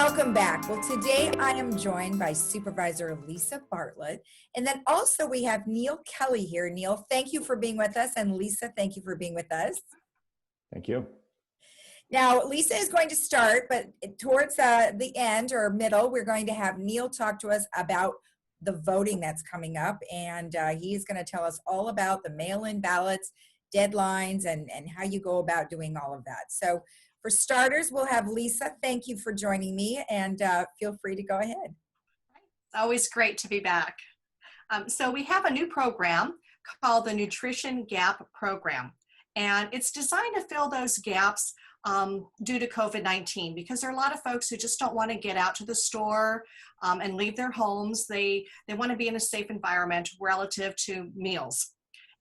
welcome back. Well, today I am joined by Supervisor Lisa Bartlett, and then also we have Neil Kelly here. Neil, thank you for being with us, and Lisa, thank you for being with us. Thank you. Now, Lisa is going to start, but towards the end or middle, we're going to have Neil talk to us about the voting that's coming up, and he's going to tell us all about the mail-in ballots, deadlines, and how you go about doing all of that. So for starters, we'll have Lisa. Thank you for joining me, and feel free to go ahead. It's always great to be back. So we have a new program called the Nutrition Gap Program, and it's designed to fill those gaps due to COVID-19, because there are a lot of folks who just don't want to get out to the store and leave their homes. They want to be in a safe environment relative to meals.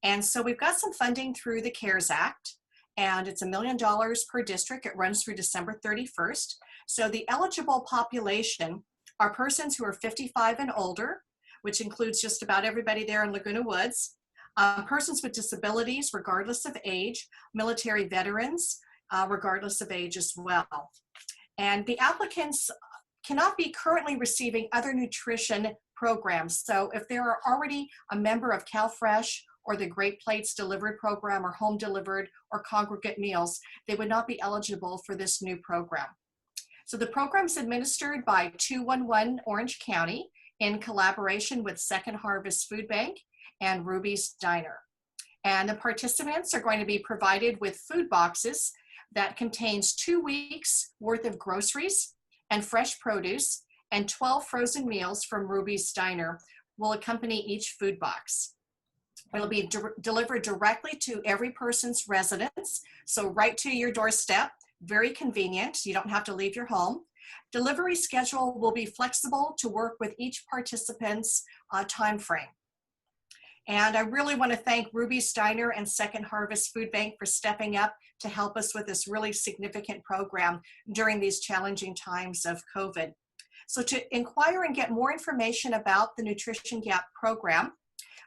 And so we've got some funding through the CARES Act, and it's $1 million per district. It runs through December 31st. So the eligible population are persons who are 55 and older, which includes just about everybody there in Laguna Woods, persons with disabilities regardless of age, military veterans, regardless of age as well. And the applicants cannot be currently receiving other nutrition programs. So if they are already a member of CalFresh or the Great Plates Delivered program or home delivered or congregate meals, they would not be eligible for this new program. So the program is administered by 211 Orange County in collaboration with Second Harvest Food Bank and Ruby's Diner. And the participants are going to be provided with food boxes that contains 2 weeks worth of groceries and fresh produce, and 12 frozen meals from Ruby's Diner will accompany each food box. It'll be delivered directly to every person's residence, so right to your doorstep, very convenient. You don't have to leave your home. Delivery schedule will be flexible to work with each participant's time frame. And I really want to thank Ruby's Diner and Second Harvest Food Bank for stepping up to help us with this really significant program during these challenging times of COVID. So to inquire and get more information about the Nutrition Gap program,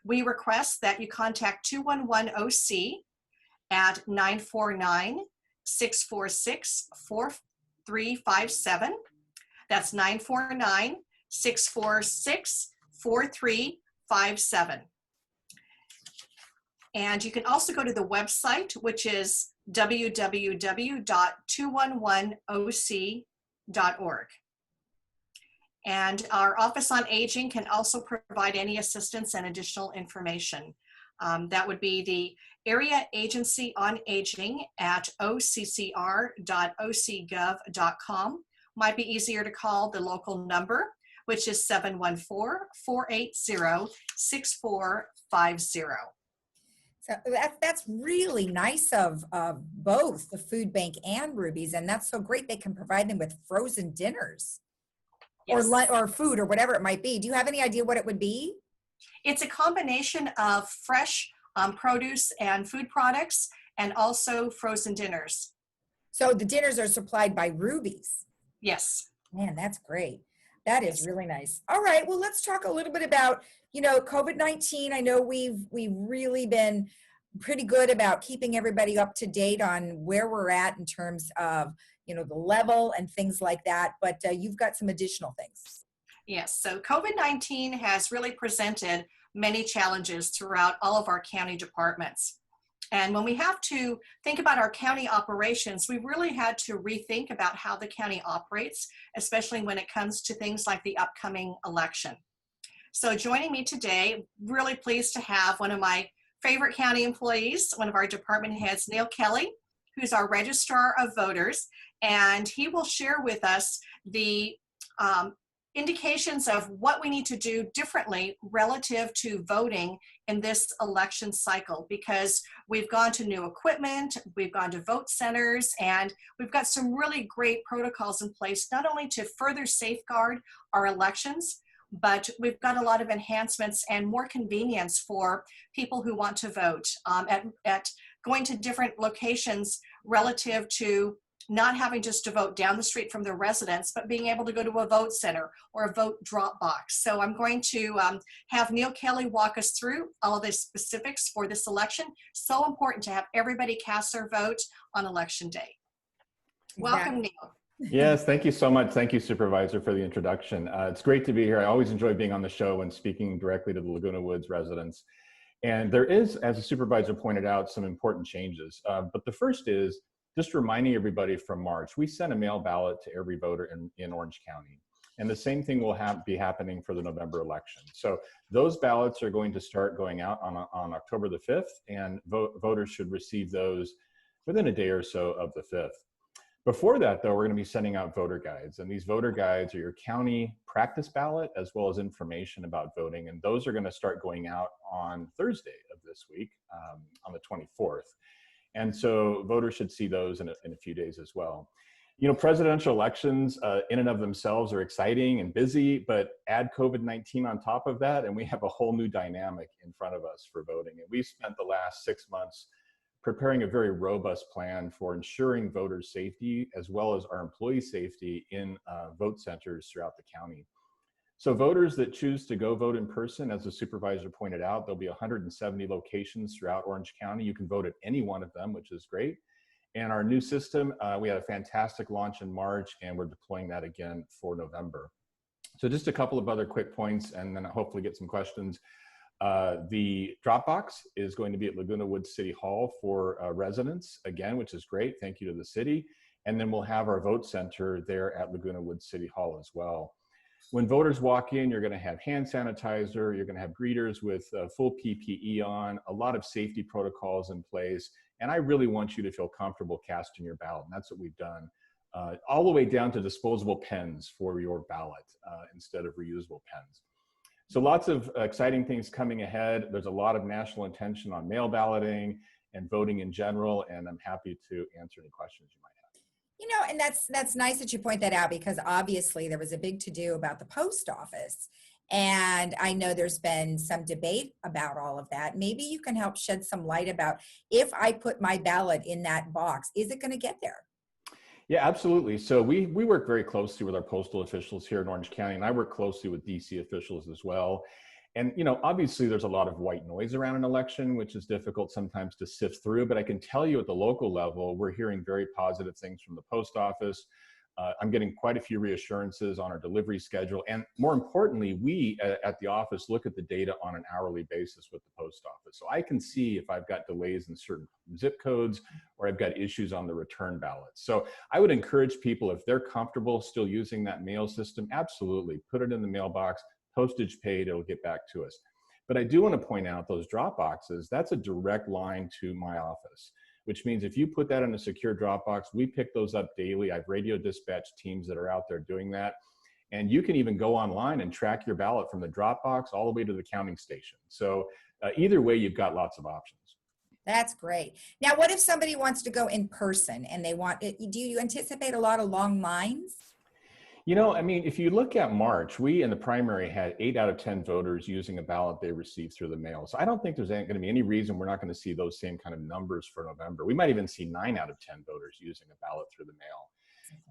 we request that you contact 211-OC at 949-646-4357. That's 949-646-4357. And you can also go to the website, which is www.211oc.org. And our Office on Aging can also provide any assistance and additional information. That would be the Area Agency on Aging at occr.ocgov.com. Might be easier to call the local number, which is 714-480-6450. So that's really nice of both the food bank and Ruby's, and that's so great they can provide them with frozen dinners. Yes. Or food or whatever it might be. Do you have any idea what it would be? It's a combination of fresh produce and food products, and also frozen dinners. So the dinners are supplied by Ruby's? Yes. Man, that's great. That is really nice. All right, well, let's talk a little bit about, COVID-19. I know we've really been pretty good about keeping everybody up to date on where we're at in terms of, the level and things like that, but you've got some additional things. Yes, so COVID-19 has really presented many challenges throughout all of our county departments. And when we have to think about our county operations, we really had to rethink about how the county operates, especially when it comes to things like the upcoming election. So joining me today, really pleased to have one of my favorite county employees, one of our department heads, Neil Kelly, who's our registrar of voters, and he will share with us the indications of what we need to do differently relative to voting in this election cycle, because we've gone to new equipment, we've gone to vote centers, and we've got some really great protocols in place, not only to further safeguard our elections, but we've got a lot of enhancements and more convenience for people who want to vote at going to different locations relative to not having just to vote down the street from their residence, but being able to go to a vote center or a vote drop box. So I'm going to have Neil Kelly walk us through all of the specifics for this election. So important to have everybody cast their vote on election day. Welcome, Neil. Yes, thank you so much. Thank you, Supervisor, for the introduction. It's great to be here. I always enjoy being on the show and speaking directly to the Laguna Woods residents. And there is, as the supervisor pointed out, some important changes. But the first is just reminding everybody from March, we sent a mail ballot to every voter in Orange County. And the same thing will be happening for the November election. So those ballots are going to start going out on October the 5th, and voters should receive those within a day or so of the 5th. Before that, though, we're going to be sending out voter guides, and these voter guides are your county practice ballot as well as information about voting, and those are going to start going out on Thursday of this week, on the 24th. And so voters should see those in a few days as well. You know, presidential elections in and of themselves are exciting and busy, but add COVID-19 on top of that, and we have a whole new dynamic in front of us for voting. And we've spent the last 6 months preparing a very robust plan for ensuring voters' safety as well as our employee safety in vote centers throughout the county. So voters that choose to go vote in person, as the supervisor pointed out, there'll be 170 locations throughout Orange County. You can vote at any one of them, which is great. And our new system, we had a fantastic launch in March, and we're deploying that again for November. So just a couple of other quick points, and then hopefully get some questions. The Dropbox is going to be at Laguna Woods City Hall for residents, again, which is great. Thank you to the city. And then we'll have our vote center there at Laguna Woods City Hall as well. When voters walk in, you're going to have hand sanitizer, you're going to have greeters with full PPE on, a lot of safety protocols in place. And I really want you to feel comfortable casting your ballot. And that's what we've done, all the way down to disposable pens for your ballot instead of reusable pens. So lots of exciting things coming ahead. There's a lot of national attention on mail balloting and voting in general, and I'm happy to answer any questions you might have. You know, and that's nice that you point that out, because obviously there was a big to-do about the post office. And I know there's been some debate about all of that. Maybe you can help shed some light about, if I put my ballot in that box, is it going to get there? Yeah, absolutely. So we work very closely with our postal officials here in Orange County, and I work closely with DC officials as well. And, you know, obviously there's a lot of white noise around an election, which is difficult sometimes to sift through, but I can tell you at the local level, we're hearing very positive things from the post office. I'm getting quite a few reassurances on our delivery schedule. And more importantly, we at the office look at the data on an hourly basis with the post office. So I can see if I've got delays in certain zip codes or I've got issues on the return ballots. So I would encourage people, if they're comfortable still using that mail system, absolutely put it in the mailbox, postage paid, it'll get back to us. But I do want to point out those drop boxes, that's a direct line to my office, which means if you put that in a secure Dropbox, we pick those up daily. I've radio dispatched teams that are out there doing that. And you can even go online and track your ballot from the Dropbox all the way to the counting station. So either way, you've got lots of options. That's great. Now, what if somebody wants to go in person and they want it? Do you anticipate a lot of long lines? You know, I mean, if you look at March, we in the primary had 8 out of 10 voters using a ballot they received through the mail. So I don't think there's going to be any reason we're not going to see those same kind of numbers for November. We might even see 9 out of 10 voters using a ballot through the mail.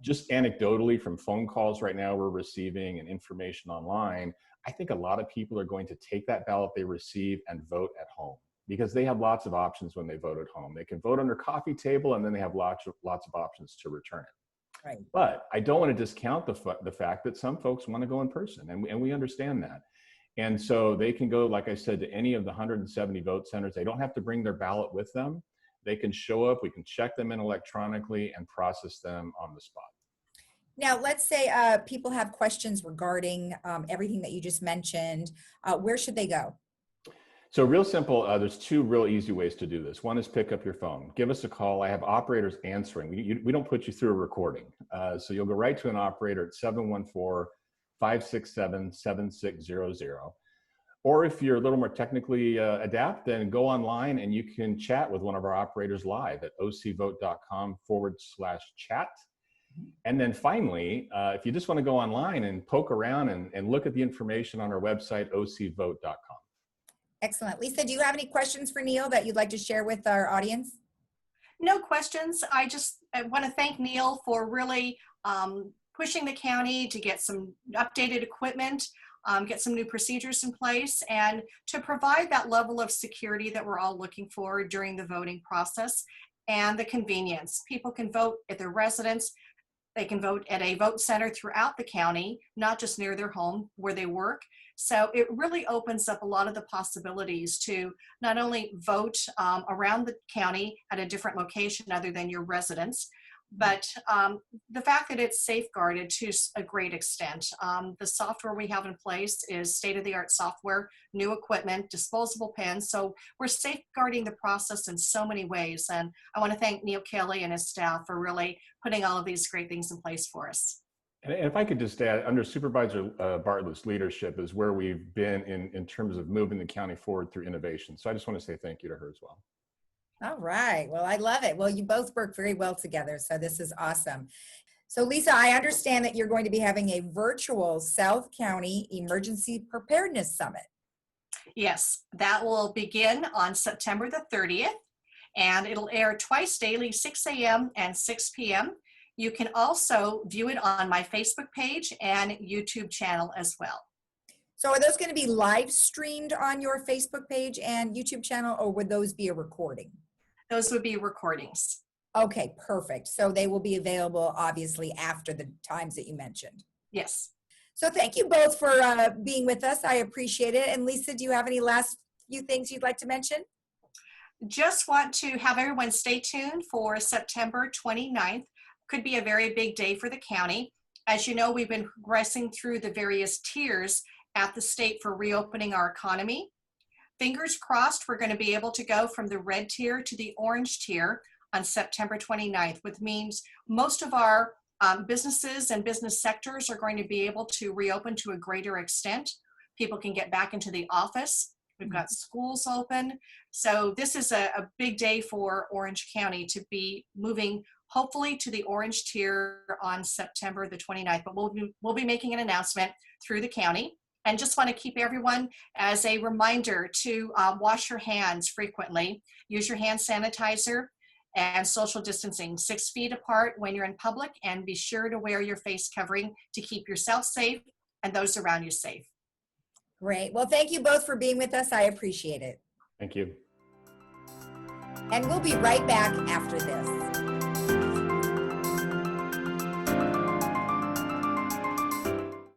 Just anecdotally from phone calls right now we're receiving and information online, I think a lot of people are going to take that ballot they receive and vote at home, because they have lots of options when they vote at home. They can vote on their coffee table, and then they have lots of options to return it. Right. But I don't want to discount the fact that some folks want to go in person, and we understand that. And so they can go, like I said, to any of the 170 vote centers. They don't have to bring their ballot with them. They can show up, we can check them in electronically and process them on the spot. Now, let's say people have questions regarding everything that you just mentioned. Where should they go? So real simple, there's 2 real easy ways to do this. One is pick up your phone, give us a call. I have operators answering. We don't put you through a recording. So you'll go right to an operator at 714-567-7600. Or if you're a little more technically adept, then go online and you can chat with one of our operators live at ocvote.com/chat. And then finally, if you just want to go online and poke around and look at the information on our website, ocvote.com. Excellent. Lisa, do you have any questions for Neil that you'd like to share with our audience? No questions. I want to thank Neil for really pushing the county to get some updated equipment, get some new procedures in place, and to provide that level of security that we're all looking for during the voting process, and the convenience. People can vote at their residence. They can vote at a vote center throughout the county, not just near their home where they work. So it really opens up a lot of the possibilities to not only vote around the county at a different location other than your residence, but the fact that it's safeguarded to a great extent. The software we have in place is state-of-the-art software, new equipment, disposable pens. So we're safeguarding the process in so many ways. And I want to thank Neil Kelly and his staff for really putting all of these great things in place for us. And if I could just add, under Supervisor Bartlett's leadership is where we've been in terms of moving the county forward through innovation. So I just want to say thank you to her as well. All right. Well, I love it. Well, you both work very well together, so this is awesome. So Lisa, I understand that you're going to be having a virtual South County Emergency Preparedness Summit. Yes, that will begin on September the 30th, and it'll air twice daily, 6 a.m. and 6 p.m. You can also view it on my Facebook page and YouTube channel as well. So are those going to be live streamed on your Facebook page and YouTube channel, or would those be a recording? Those would be recordings. Okay, perfect. So they will be available obviously after the times that you mentioned. Yes. So thank you both for being with us. I appreciate it. And Lisa, do you have any last few things you'd like to mention? Just want to have everyone stay tuned for September 29th. Could be a very big day for the county. As you know, we've been progressing through the various tiers at the state for reopening our economy. Fingers crossed, we're going to be able to go from the red tier to the orange tier on September 29th, which means most of our businesses and business sectors are going to be able to reopen to a greater extent. People can get back into the office. We've got schools open. So this is a big day for Orange County to be moving hopefully to the orange tier on September the 29th, but we'll be making an announcement through the county. And just want to keep everyone as a reminder to wash your hands frequently, use your hand sanitizer, and social distancing 6 feet apart when you're in public, and be sure to wear your face covering to keep yourself safe and those around you safe. Great. Well, thank you both for being with us. I appreciate it. Thank you. And we'll be right back after this.